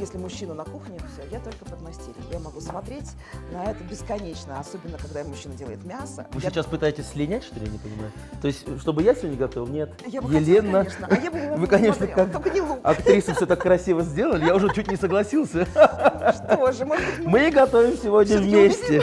если мужчина на кухне, все, я только подмастерье. Я могу смотреть на это бесконечно, особенно когда мужчина делает мясо. Вы сейчас пытаетесь слинять, что ли, я не понимаю? То есть, чтобы я сегодня готовил? Нет. Я бы Елена, хотела, конечно. А я бы вы, конечно, смотрела, как только не лук. актриса все так красиво сделали, я уже чуть не согласился. Что же, может быть, Мы готовим сегодня Всё-таки вместе.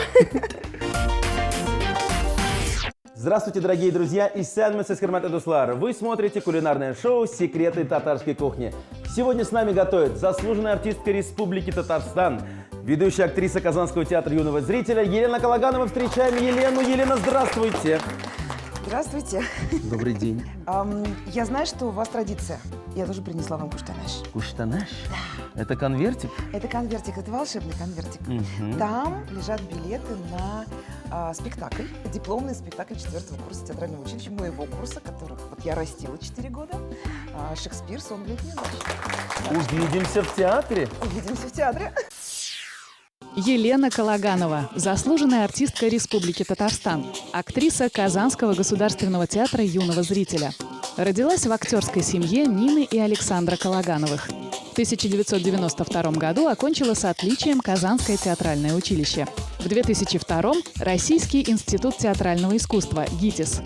Здравствуйте, дорогие друзья! İstenmez Хермат Эдуслар. Вы смотрите кулинарное шоу «Секреты татарской кухни». Сегодня с нами готовит заслуженная артистка Республики Татарстан, ведущая актриса Казанского театра юного зрителя Елена Калаганова. Встречаем Елену. Елена, здравствуйте! Здравствуйте. Добрый день. Я знаю, что у вас традиция. Я тоже принесла вам куштанаш. Куштанаш? Да. Это конвертик? Это конвертик, это волшебный конвертик. Угу. Там лежат билеты на спектакль, дипломный спектакль 4-го курса театрального училища, моего курса, которых вот я растила 4 года. Шекспир, сон в летнюю ночь. Увидимся в театре. Увидимся в театре. Елена Калаганова, заслуженная артистка Республики Татарстан, актриса Казанского государственного театра юного зрителя. Родилась в актерской семье Нины и Александра Калагановых. В 1992 году окончила с отличием Казанское театральное училище. В 2002 – Российский институт театрального искусства ГИТИС.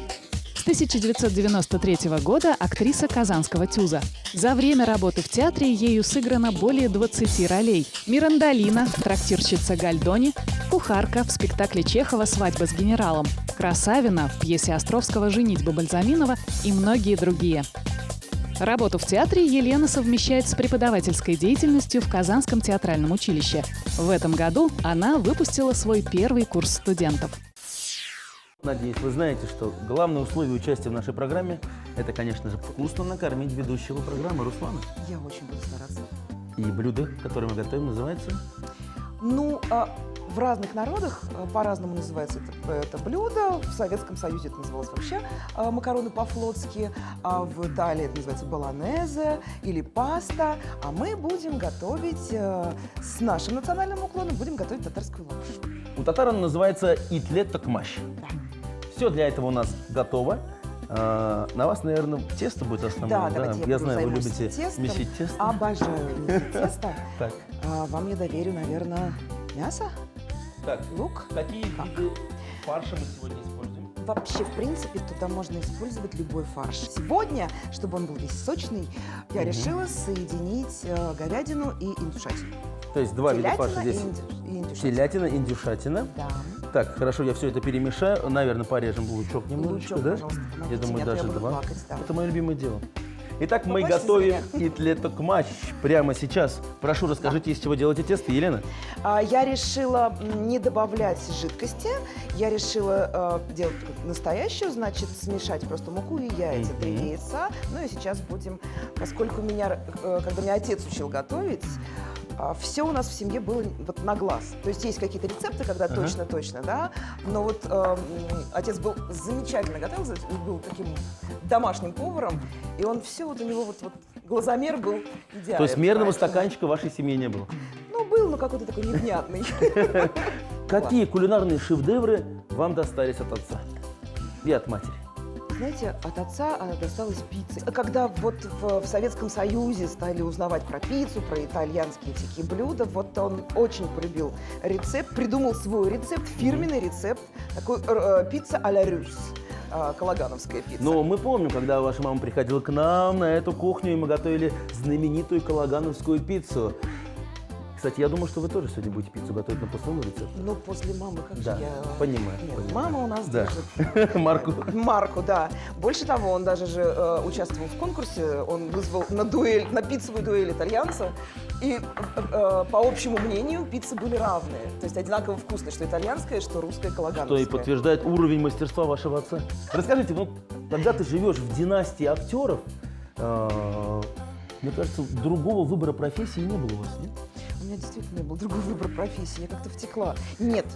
С 1993 года актриса Казанского ТЮЗа. За время работы в театре ею сыграно более 20 ролей. Мирандалина, трактирщица Гальдони, кухарка в спектакле Чехова «Свадьба с генералом», Красавина в пьесе Островского «Женитьба Бальзаминова» и многие другие. Работу в театре Елена совмещает с преподавательской деятельностью в Казанском театральном училище. В этом году она выпустила свой первый курс студентов. Надеюсь, вы знаете, что главное условие участия в нашей программе – это, конечно же, вкусно накормить ведущего программы Руслана. Я очень буду стараться. И блюдо, которое мы готовим, называется? Ну, в разных народах по-разному называется это блюдо. В Советском Союзе это называлось вообще макароны по-флотски, а в Италии это называется болонезе или паста. А мы будем готовить с нашим национальным уклоном, будем готовить татарскую лапшу. У татар он называется итле токмаш. Да. Все для этого у нас готово. На вас, наверное, тесто будет основное. Да, давайте я знаю, вы займусь любите тестом. месить тесто. Обожаю месить тесто. Так. Вам я доверю, наверное, мясо, Так, лук. какие виды фарша мы сегодня используем? Вообще, в принципе, туда можно использовать любой фарш. Сегодня, чтобы он был весь сочный, я решила соединить говядину и индюшатину. То есть два вида фарша здесь. И индюшатина. Телятина, индюшатина. Да. Так, хорошо, я все это перемешаю. Наверное, порежем лучок немножечко, Лучок, да? пожалуйста, помогите Я думаю, мне, а то даже я буду два. плакать, да. Это мое любимое дело. Итак, мы Побольше готовим за меня. итле токмаш прямо сейчас. Прошу, расскажите, из чего делаете тесто, Елена? Я решила не добавлять жидкости. Я решила делать настоящую, значит, смешать просто муку и яйца, 3 яйца. Ну и сейчас будем, поскольку меня, когда меня отец учил готовить, все у нас в семье было вот на глаз. То есть есть какие-то рецепты, когда точно-точно, да, но вот отец был замечательно готовил, был таким домашним поваром, и он все, вот у него вот глазомер был идеальный. То есть мерного поэтому- стаканчика в вашей семье не было? Ну, был, но какой-то такой невнятный. Какие кулинарные шедевры вам достались от отца и от матери? Знаете, от отца досталась пицца. Когда вот в Советском Союзе стали узнавать про пиццу, про итальянские всякие блюда, вот он очень полюбил рецепт, придумал свой рецепт, фирменный рецепт, такой пицца а-ля рюс, калагановская пицца. Но мы помним, когда ваша мама приходила к нам на эту кухню, и мы готовили знаменитую калагановскую пиццу. Кстати, я думаю, что вы тоже сегодня будете пиццу готовить на по своему рецепту. Ну, после мамы, как Да, же я... понимаю. Нет, понимаю. мама у нас Да. держит. Марку. Да. Больше того, он даже же участвовал в конкурсе, он вызвал на дуэль, на пиццевую дуэль итальянца, и по общему мнению пиццы были равные, то есть одинаково вкусные, что итальянская, что русская Что калагановская. и подтверждает уровень мастерства вашего отца. Расскажите, ну, когда ты живешь в династии актеров, мне кажется, другого выбора профессии не было у вас, нет? У меня действительно не был другой выбор профессии, я как-то втекла. Нет,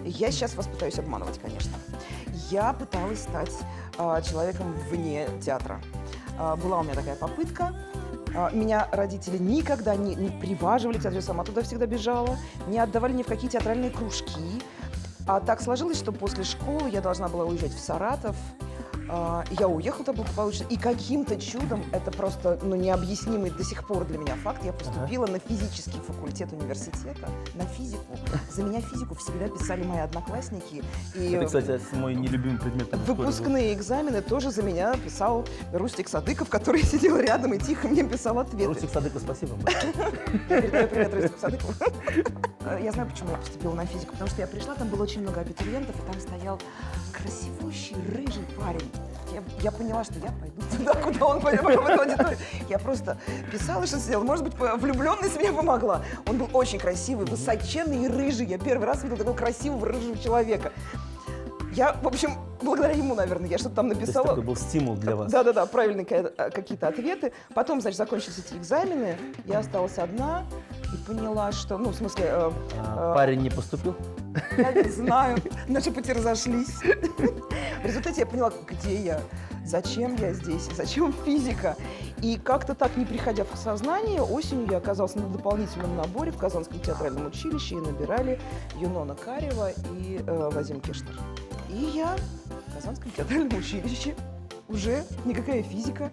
я сейчас вас пытаюсь обманывать, конечно. Я пыталась стать человеком вне театра. Была у меня такая попытка. Меня родители никогда не приваживали к театру, я сама туда всегда бежала, не отдавали ни в какие театральные кружки. А так сложилось, что после школы я должна была уезжать в Саратов. Я уехала там благополучно, и каким-то чудом, это просто необъяснимый до сих пор для меня факт, я поступила на физический факультет университета, на физику. За меня физику всегда писали мои одноклассники. И Это, кстати, мой нелюбимый предмет. выпускные экзамены тоже за меня писал Рустик Садыков, который сидел рядом и тихо мне писал ответы. Рустик Садыков, спасибо вам. Передаю привет Рустику Садыкову. Я знаю, почему я поступила на физику, потому что я пришла, там было очень много абитуриентов, и там стоял красивущий рыжий парень. Я поняла, что я пойду туда, куда он пойдет, в эту аудиторию. Я просто писала, что сидела. Может быть, влюбленность мне помогла. Он был очень красивый, высоченный и рыжий. Я первый раз видела такого красивого рыжего человека. Я, в общем, благодаря ему, наверное, я что-то там То есть написала. такой был стимул для вас. Да-да-да, правильные какие-то ответы. Потом, значит, закончились эти экзамены, я осталась одна и поняла, что, в смысле... Парень не поступил? Я не знаю, наши пути разошлись. В результате я поняла, где я, зачем я здесь, зачем физика. И как-то так, не приходя в сознание, осенью я оказалась на дополнительном наборе в Казанском театральном училище, и набирали Юнона Карева и Вадим Кештер. И я в Казанском театральном училище, уже никакая физика.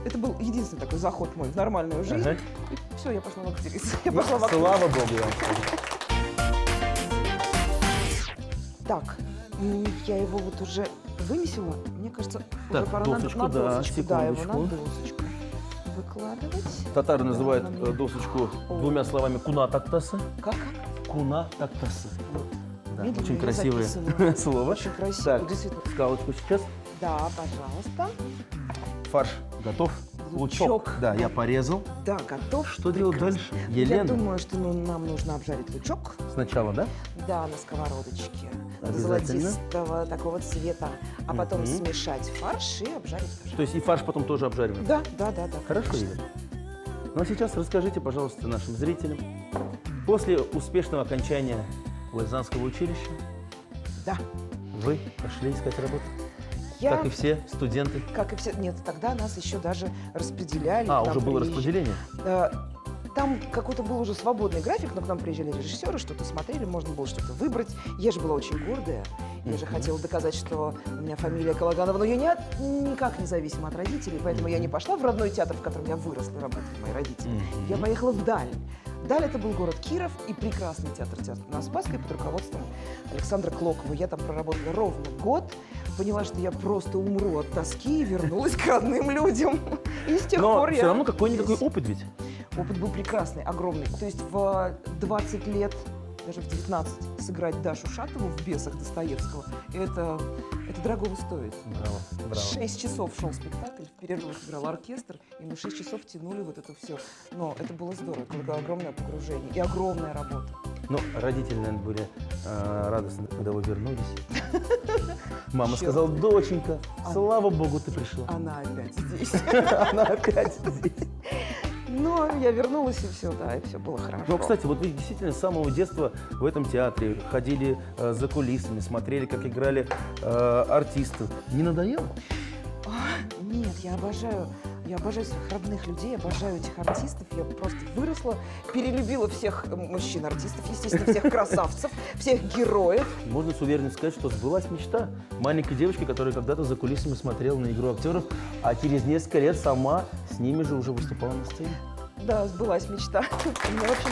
Это был единственный такой заход мой в нормальную жизнь. Ага. И все, я пошла в актрису. Я пошла в актрису. Слава богу, я вам скажу. Так, я его вот уже вымесила. Мне кажется, Так, уже пора досочку, на да, досочку. Да, его на секундочку. досочку выкладывать. Татары Да, называют она мне- досочку двумя словами куна тактасы. Как? Куна тактасы. Да, Медленно очень я красивое записываю. слово. Очень красиво, Так, действительно. скалочку сейчас. Да, пожалуйста. Фарш готов. Лучок. Да, я порезал. Да, готов. Что делать Прекрасно. дальше? Я Елена? думаю, что нам нужно обжарить лучок. Сначала, да? Да, на сковородочке. До Обязательно. золотистого такого цвета. А потом Мгм. смешать фарш и обжарить тоже. То есть и фарш потом тоже обжариваем? Да. Хорошо, конечно. Елена. Ну а сейчас расскажите, пожалуйста, нашим зрителям. После успешного окончания Лозаннского училища Да. вы пошли искать работу? Я, Как и все студенты. как и все... Нет, тогда нас еще даже распределяли. А, к нам уже было приезжали. распределение? Там какой-то был уже свободный график, но к нам приезжали режиссеры, что-то смотрели, можно было что-то выбрать. Я же была очень гордая. Я же хотела доказать, что у меня фамилия Калаганова, но ее никак не зависима от родителей, поэтому я не пошла в родной театр, в котором я выросла и работали мои родители. Я поехала в Даль. Даль — это был город Киров и прекрасный театр на Спасской под руководством Александра Клокова. Я там проработала ровно год, поняла, что я просто умру от тоски и вернулась к родным людям. И с тех Но пор все я равно какой-никакой здесь. опыт ведь. Опыт был прекрасный, огромный. То есть в 20 лет, даже в 19, сыграть Дашу Шатову в «Бесах» Достоевского, это дорого стоит. Браво, 6 часов шел спектакль, в перерывах играл оркестр, и мы 6 часов тянули вот это все. Но это было здорово, это было огромное погружение и огромная работа. Ну, родители, наверное, были радостны, когда вы вернулись. Мама Чё? сказала: доченька, слава богу, ты пришла. Она опять здесь. Она опять здесь. Но я вернулась, и все, да, и все было хорошо. Ну, кстати, вот вы действительно с самого детства в этом театре ходили за кулисами, смотрели, как играли артисты. Не надоело? Нет, я обожаю своих родных людей, обожаю этих артистов. Я просто выросла, перелюбила всех мужчин-артистов, естественно, всех красавцев, всех героев. Можно с уверенностью сказать, что сбылась мечта маленькой девочки, которая когда-то за кулисами смотрела на игру актеров, а через несколько лет сама с ними же уже выступала на сцене. Да, сбылась мечта. У меня вообще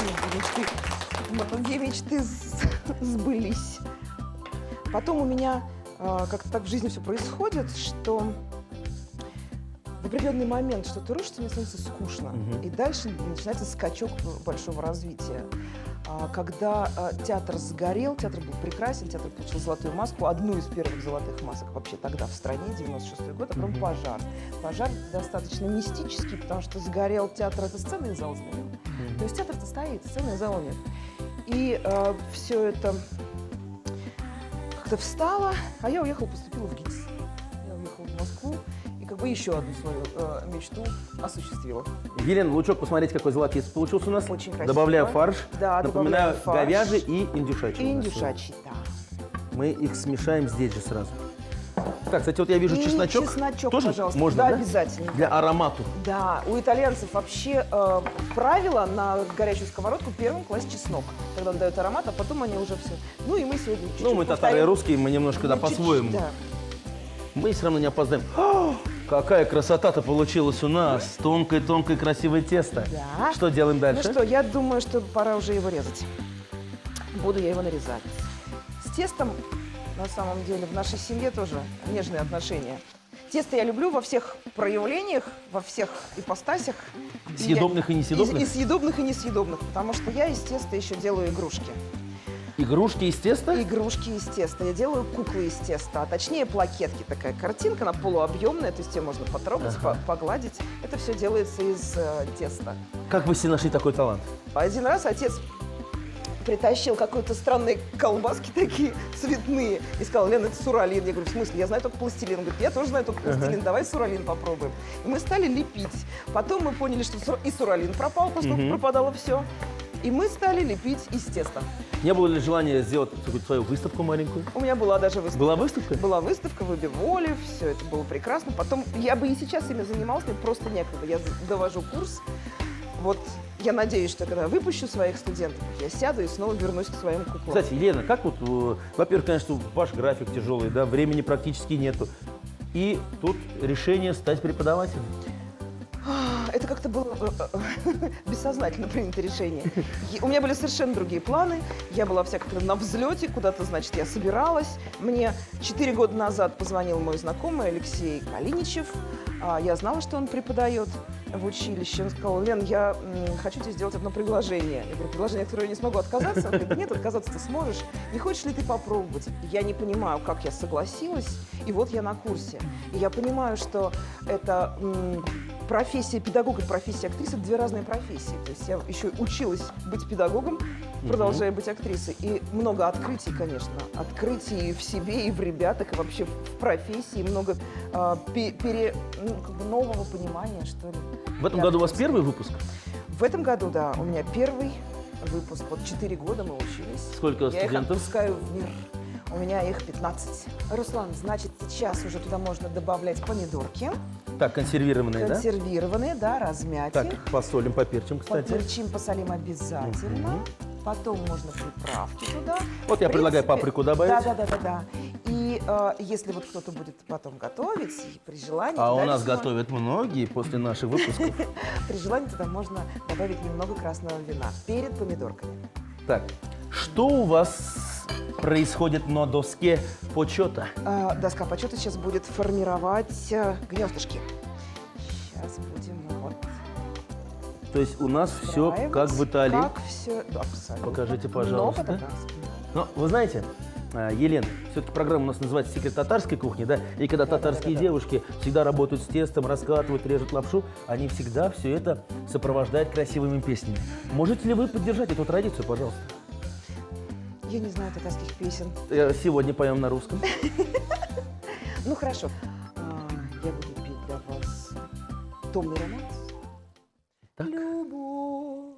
многие мечты сбылись. Потом у меня как-то так в жизни все происходит, что в определенный момент что-то рушится, мне становится скучно. И дальше начинается скачок большого развития. Когда театр сгорел, театр был прекрасен, театр получил золотую маску, одну из первых золотых масок вообще тогда в стране, 96-й год, а потом пожар. Пожар достаточно мистический, потому что сгорел театр, это сценный зал сгорел. То есть театр-то стоит, сценный зал нет. И все это как-то встало, а я уехала, поступила в ГИТИС. Я уехала в Москву и как бы еще одну свою мечту осуществила. Елена, лучок, посмотрите, какой золотистый получился у нас. Очень красиво. Добавляю фарш. Да, Напоминаю, добавляю фарш. говяжий и индюшачий. И у нас индюшачий, да. Мы их смешаем здесь же сразу. Так, кстати, вот я вижу И чесночок. чесночок, тоже пожалуйста. можно, Да, да? обязательно. Для аромату. Да, у итальянцев вообще правило на горячую сковородку первым класть чеснок. Тогда он дает аромат, а потом они уже все. Ну и мы сегодня чуть-чуть Ну, мы татары повторим. русские, мы немножко, да, Ну, чуть-чуть, по-своему. да. Мы все равно не опоздаем. Какая красота-то получилась у нас. Тонкое-тонкое красивое тесто. Да. Что делаем дальше? Ну что, я думаю, что пора уже его резать. Буду я его нарезать. С тестом, на самом деле, в нашей семье тоже нежные отношения. Тесто я люблю во всех проявлениях, во всех ипостасях. Съедобных и несъедобных? И съедобных, и несъедобных, потому что я из теста еще делаю игрушки. Игрушки из теста? Игрушки из теста. Я делаю куклы из теста, а точнее плакетки. Такая картинка, она полуобъемная, то есть ее можно потрогать, погладить. Это все делается из теста. Как вы себе нашли такой талант? Один раз отец притащил какой-то странные колбаски такие цветные и сказал: Лена, это суралин. Я говорю: в смысле? Я знаю только пластилин. Он говорит: я тоже знаю только пластилин, давай суралин попробуем. И мы стали лепить. Потом мы поняли, что и суралин пропал, поскольку пропадало все. И мы стали лепить из теста. Не было ли желания сделать какую-то свою выставку маленькую? У меня была даже выставка. Была выставка? Была выставка в Ибиволе, все это было прекрасно. Потом я бы и сейчас ими занималась, мне просто некогда. Я довожу курс. Вот я надеюсь, что когда выпущу своих студентов, я сяду и снова вернусь к своим куклам. Кстати, Елена, как вот, во-первых, конечно, ваш график тяжелый, да, времени практически нету. И тут решение стать преподавателем. Это как-то было бессознательно принято решение. У меня были совершенно другие планы. Я была вся как-то на взлете, куда-то, значит, я собиралась. Мне 4 года назад позвонил мой знакомый Алексей Калиничев. Я знала, что он преподает в училище. Он сказал: Лен, я хочу тебе сделать одно предложение. Я говорю: предложение, от которого я не смогу отказаться? Он говорит: да нет, отказаться ты сможешь. Не хочешь ли ты попробовать? Я не понимаю, как я согласилась, и вот я на курсе. И я понимаю, что это профессия педагога и профессия актрисы – это 2 разные профессии. То есть я еще училась быть педагогом, продолжая быть актрисой. И много открытий, конечно. Открытий в себе и в ребятах, и вообще в профессии. Много нового понимания, что ли. В этом году у вас первый выпуск? В этом году, да, у меня первый выпуск. Вот 4 года мы учились. Сколько Я их студентов? отпускаю в мир. У меня их 15. Руслан, значит, сейчас уже туда можно добавлять помидорки. Так, консервированные, Консервированные, да, размять да? их. Так, посолим, поперчим, кстати. Поперчим, посолим обязательно. Потом можно приправки туда. Вот я предлагаю паприку добавить. Да. И если вот кто-то будет потом готовить, и при желании... А у дальше нас готовят многие после наших выпусков. При желании туда можно добавить немного красного вина перед помидорками. Так, что у вас происходит на доске почета? Доска почета сейчас будет формировать гнездышки. Сейчас будем вот. То есть у нас все как в Италии. Как все, да, абсолютно. Покажите, Но пожалуйста. по-татарски. Но вы знаете, Елена, все-таки программа у нас называется «Секрет татарской кухни», да? И когда татарские девушки всегда работают с тестом, раскатывают, режут лапшу, они всегда все это сопровождают красивыми песнями. Можете ли вы поддержать эту традицию, пожалуйста? Я не знаю татарских песен. Сегодня поем на русском. Ну хорошо. Я буду петь для вас «Томный романс». Так. Любовь,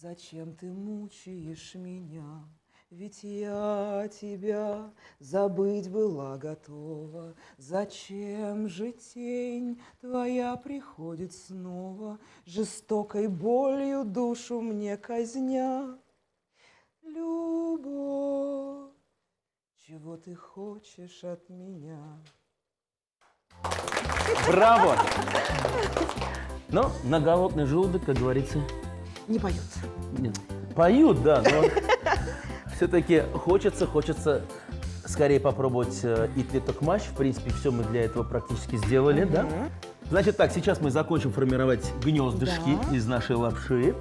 зачем ты мучаешь меня? Ведь я тебя забыть была готова. Зачем же тень твоя приходит снова, жестокой болью душу мне казня? Любовь, чего ты хочешь от меня? Браво! Но на голодный желудок, как говорится, Не поют. нет. Поют, да, но все-таки хочется скорее попробовать итли токмач. В принципе, все мы для этого практически сделали, да? Значит так, сейчас мы закончим формировать гнездышки из нашей лапши.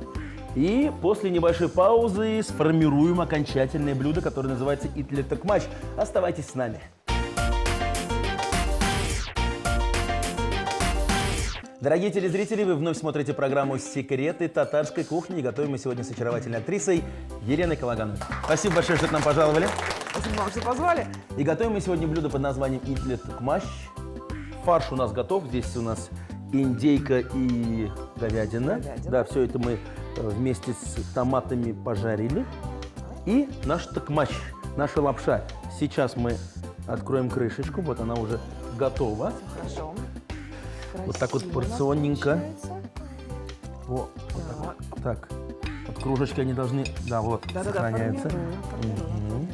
И после небольшой паузы сформируем окончательное блюдо, которое называется итли токмач. Оставайтесь с нами. Дорогие телезрители, вы вновь смотрите программу «Секреты татарской кухни». И готовим мы сегодня с очаровательной актрисой Еленой Калагановой. Спасибо большое, что к нам пожаловали. Спасибо вам, что позвали. И готовим мы сегодня блюдо под названием итли токмач. Фарш у нас готов. Здесь у нас индейка и говядина. Да, все это мы вместе с томатами пожарили. И наш токмач, наша лапша. Сейчас мы откроем крышечку. Вот она уже готова. Хорошо. Вот так вот Красиво у нас порционненько. получается. Вот так. Вот кружечки они должны, да, вот, сохраняются. Формируем.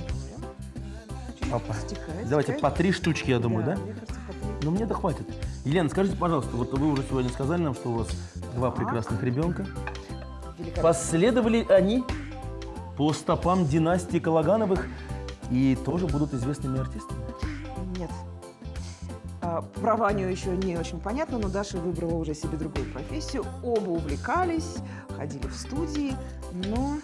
Опа. стекает. Давайте по 3 штучки, я думаю, да? Мне кажется, по 3. Ну, мне-то хватит. Елена, скажите, пожалуйста, вот вы уже сегодня сказали нам, что у вас 2 прекрасных ребенка. Великолепно. Последовали они по стопам династии Калагановых и тоже будут известными артистами? Нет. Про Ваню еще не очень понятно, но Даша выбрала уже себе другую профессию. Оба увлекались, ходили в студии, но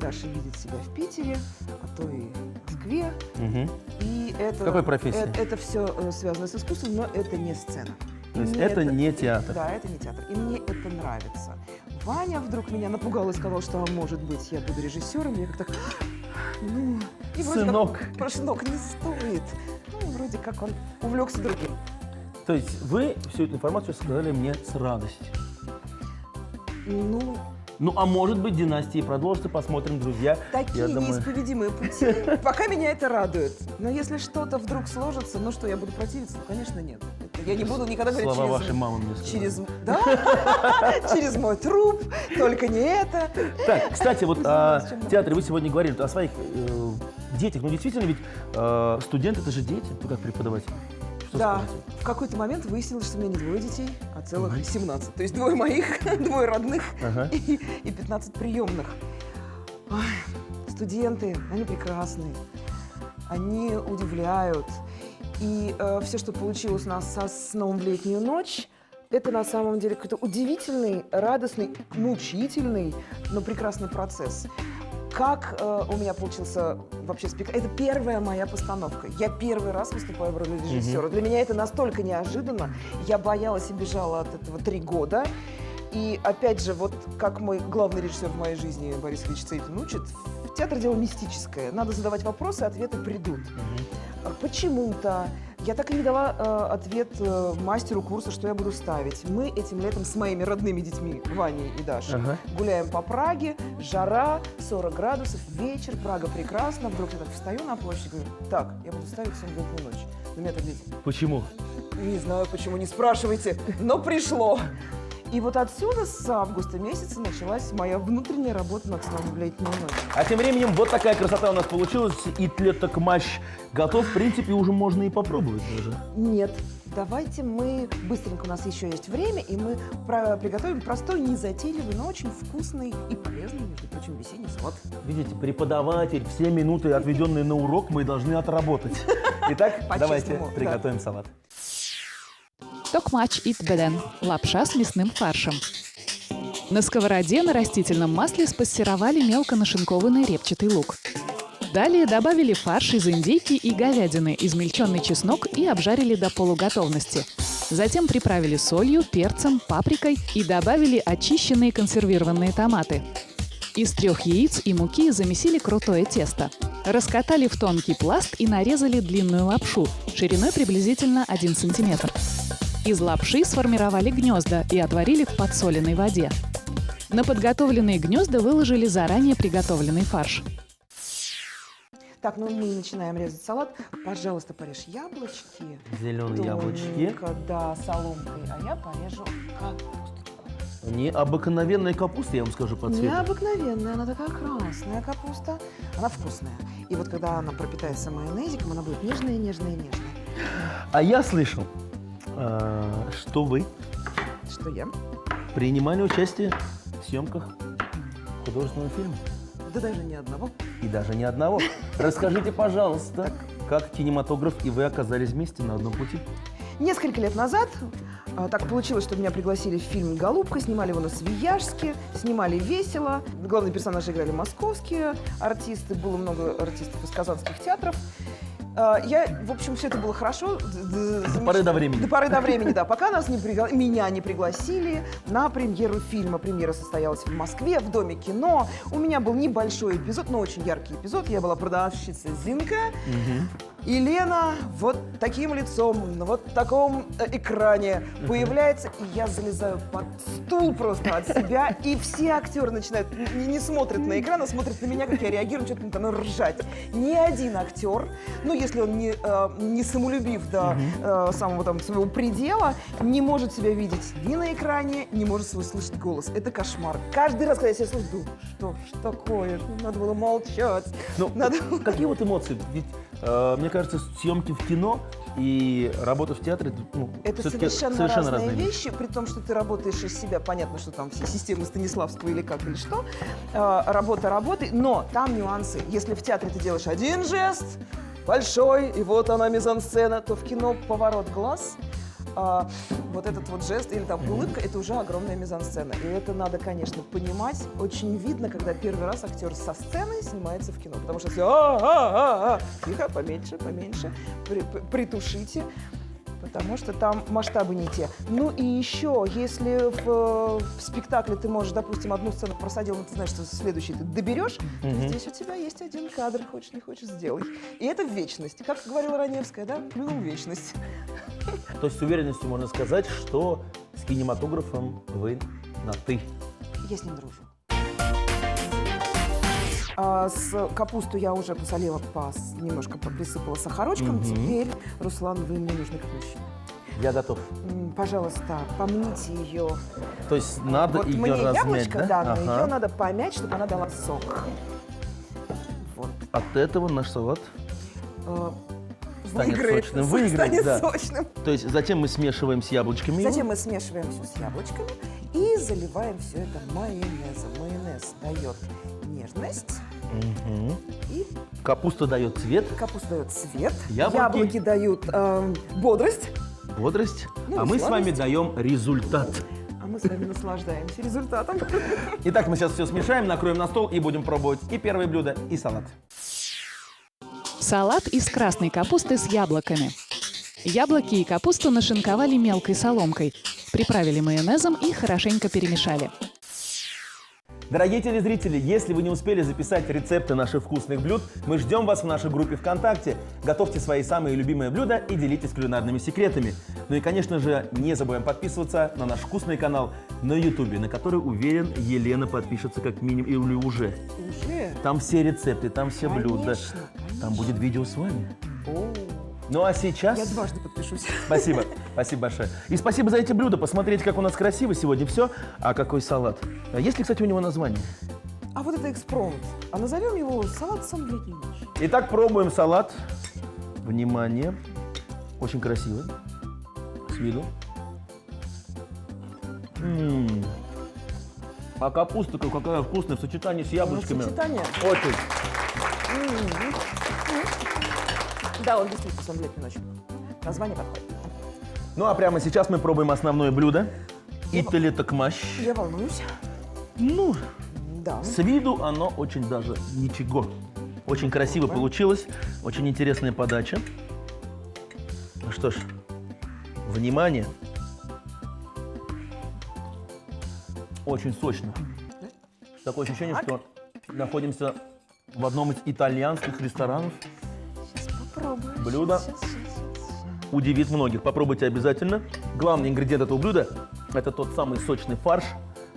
Даша видит себя в Питере, а то и в Москве. Угу. И это, В какой профессии? Это все связано с искусством, но это не сцена. То есть Мне это не театр? Да, это не театр. И мне это нравится. Ваня вдруг меня напугал и сказал, что, может быть, я буду режиссером. Я как так, ну... И вроде Сынок. Как, сынок, не стоит. Ну, вроде как он увлекся другим. То есть вы всю эту информацию сказали мне с радостью. Ну, Ну, а может быть, династии продолжится, посмотрим, друзья. такие Я думаю, неисповедимые пути. Пока меня это радует. Но если что-то вдруг сложится, ну что, я буду противиться? Ну, конечно, нет. Это я не буду никогда говорить слова через... вашей мамы мне сказали. Да? Через мой труп. Только не это. Так, кстати, вот о театре вы сегодня говорили о своих детях. Ну, действительно, ведь студенты — это же дети, вы как преподаватель. Что Да, скажете? в какой-то момент выяснилось, что у меня не 2 детей, а целых 17. То есть 2 моих, 2 родных Ага. и 15 приемных. Ой, студенты, они прекрасные, они удивляют. И все, что получилось у нас со сном в летнюю ночь, это на самом деле какой-то удивительный, радостный, мучительный, но прекрасный процесс. Как у меня получился вообще спектакль? Это первая моя постановка. Я первый раз выступаю в роли режиссера. Для меня это настолько неожиданно. Я боялась и бежала от этого 3 года. И опять же, вот как мой главный режиссер в моей жизни Борис Ильич Цейтлин учит, в театре дело мистическое. Надо задавать вопросы, ответы придут. Почему-то я так и не дала ответ мастеру курса, что я буду ставить. Мы этим летом с моими родными детьми, Ваней и Дашей, гуляем по Праге, жара, 40 градусов, вечер, Прага прекрасна. Вдруг я так встаю на площадь и говорю, так, я буду ставить «Сон в летнюю ночь». На меня так дети, Почему? не знаю почему, не спрашивайте, но пришло. И вот отсюда с августа месяца началась моя внутренняя работа над «Сном в летнюю ночь». А тем временем вот такая красота у нас получилась. И тлеток матч готов. В принципе, уже можно и попробовать даже. Нет. Давайте мы, быстренько у нас еще есть время, и мы приготовим простой, незатейливый, но очень вкусный и полезный, между прочим, весенний салат. Видите, преподаватель, все минуты, отведенные на урок, мы должны отработать. Итак, давайте По-честному, да. приготовим салат. Токмач ит беден – лапша с мясным фаршем. На сковороде на растительном масле спассеровали мелко нашинкованный репчатый лук. Далее добавили фарш из индейки и говядины, измельченный чеснок и обжарили до полуготовности. Затем приправили солью, перцем, паприкой и добавили очищенные консервированные томаты. Из 3 яиц и муки замесили крутое тесто. Раскатали в тонкий пласт и нарезали длинную лапшу, шириной приблизительно 1 сантиметр. Из лапши сформировали гнезда и отварили в подсоленной воде. На подготовленные гнезда выложили заранее приготовленный фарш. Так, ну мы начинаем резать салат. Пожалуйста, порежь яблочки. Зеленые яблочки. Тоненько, да, соломкой. А я порежу капусточку. Необыкновенная капуста, я вам скажу, по цвету. Необыкновенная, она такая красная капуста. Она вкусная. И вот когда она пропитается майонезиком, она будет нежная, нежная, нежная. А я слышал, что вы Что я? принимали участие в съемках художественного фильма. Да даже ни одного. И даже ни одного. Расскажите, пожалуйста, как кинематограф и вы оказались вместе на одном пути? Несколько лет назад так получилось, что меня пригласили в фильм «Голубка», снимали его на Свияжске, снимали весело. Главные персонажи играли московские артисты, было много артистов из казанских театров. В общем, все это было хорошо. До поры до времени. До поры до времени, да. Пока меня не пригласили на премьеру фильма. Премьера состоялась в Москве, в Доме кино. У меня был небольшой эпизод, но очень яркий эпизод. Я была продавщицей Зинка. И Лена вот таким лицом, на вот таком экране появляется, и я залезаю под стул просто от себя, и все актеры начинают, не смотрят на экран, а смотрят на меня, как я реагирую, что-то там ржать. Ни один актер, ну если он не самолюбив до самого там своего предела, не может себя видеть ни на экране, не может свой слышать голос. Это кошмар. Каждый раз, когда я себя слышу, думаю, что ж такое, надо было молчать. Ну, какие вот эмоции? Ведь Мне кажется, съемки в кино и работа в театре, ну, Это все-таки совершенно разные вещи. вещи, при том, что ты работаешь из себя. Понятно, что там все системы Станиславского или как, или что. Работа работой, но там нюансы. Если в театре ты делаешь один жест, большой, и вот она мизансцена, то в кино поворот глаз, вот этот вот жест или там улыбка, это уже огромная мизансцена. И это надо, конечно, понимать. Очень видно, когда первый раз актер со сцены снимается в кино. Потому что все тихо, поменьше, притушите. Потому что там масштабы не те. Ну и еще, если в спектакле ты можешь, допустим, одну сцену просадил, но ты знаешь, что следующий ты доберешь, то здесь у тебя есть один кадр, хочешь не хочешь, сделай. И это в вечность. Как говорила Раневская, да? Плюнул в вечность. То есть с уверенностью можно сказать, что с кинематографом вы на «ты». Я с ним дружу. С капусту я уже посолила, немножко присыпала сахарочком. Теперь, Руслан, вы мне нужны как мужчина. Я готов. Пожалуйста, помните ее. То есть надо Вот ее мне размять, яблочко, да? да, но ее надо помять, чтобы она дала сок. Вот. От этого наш салат станет Выиграет, сочным. Выиграет, станет да. сочным. То есть затем мы смешиваем с яблочками. Затем мы смешиваем все с яблочками и заливаем все это майонезом. Майонез дает нежность. И Капуста дает цвет, капуста дает цвет. Яблоки. Яблоки дают бодрость. бодрость, Ну, а и мы с вами сладость. даем результат. А мы с вами наслаждаемся результатом. Итак, мы сейчас все смешаем, накроем на стол и будем пробовать и первое блюдо, и салат. Салат из красной капусты с яблоками. Яблоки и капусту нашинковали мелкой соломкой, приправили майонезом и хорошенько перемешали. Дорогие телезрители, если вы не успели записать рецепты наших вкусных блюд, мы ждем вас в нашей группе ВКонтакте. Готовьте свои самые любимые блюда и делитесь кулинарными секретами. Ну и, конечно же, не забываем подписываться на наш вкусный канал на Ютубе, на который, уверен, Елена подпишется как минимум или уже. Уже? Там все рецепты, там все блюда. Конечно, Там будет видео с вами. О, Ну а сейчас... я дважды подпишусь. Спасибо, спасибо большое. И спасибо за эти блюда. Посмотрите, как у нас красиво сегодня все. А какой салат. Есть ли, кстати, у него название? А вот это экспромт. А назовем его салат «Сон в летнюю ночь». Итак, пробуем салат. Внимание. Очень красивый. С виду. А капуста какая вкусная в сочетании с яблочками. Сочетание. Очень. Да, он действительно «Сон в летнюю ночь». Название подходит. Ну а прямо сейчас мы пробуем основное блюдо. Итали такмаш. Я волнуюсь. Ну, Да. с виду оно очень даже ничего. Очень красиво получилось. Очень интересная подача. Ну что ж, внимание. Очень сочно. Такое ощущение, Так. что находимся в одном из итальянских ресторанов. Сейчас попробую. Блюдо. Сейчас. Удивит многих. Попробуйте обязательно. Главный ингредиент этого блюда – это тот самый сочный фарш,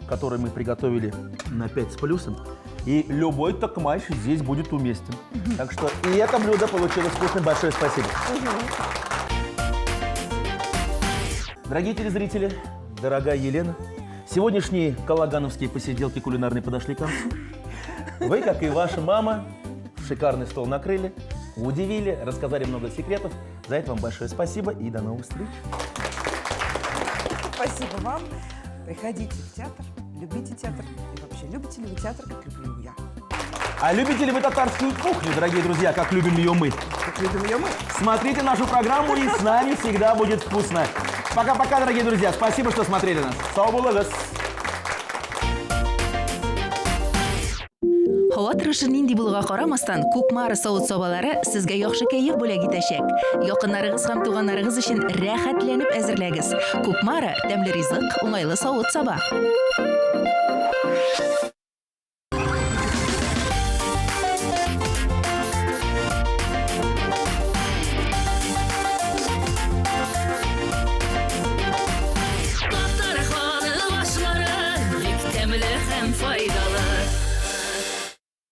который мы приготовили на 5 с плюсом. И любой такмаш здесь будет уместен. Так что и это блюдо получилось вкусным. Большое спасибо. Дорогие телезрители, дорогая Елена, сегодняшние калагановские посиделки кулинарные подошли к концу. Вы, как и ваша мама, шикарный стол накрыли, удивили, рассказали много секретов. За это вам большое спасибо и до новых встреч. Спасибо вам. Приходите в театр, любите театр. И вообще, любите ли вы театр, как люблю я? А любите ли вы татарскую кухню, дорогие друзья, как любим ее мы? Как любим ее мы. Смотрите нашу программу, и с нами всегда будет вкусно. Пока-пока, дорогие друзья. Спасибо, что смотрели нас. Сау болыңыз. Һава торышы нинди булуга карамастан, Кукмара савыт сабалары сезгә яхшы кәеф бүләк итәчәк. Якыннарыгыз һәм туганнарыгыз өчен рәхәтләнеп әзерләгез. Кукмара тәмле ризык, уңайлы савыт саба.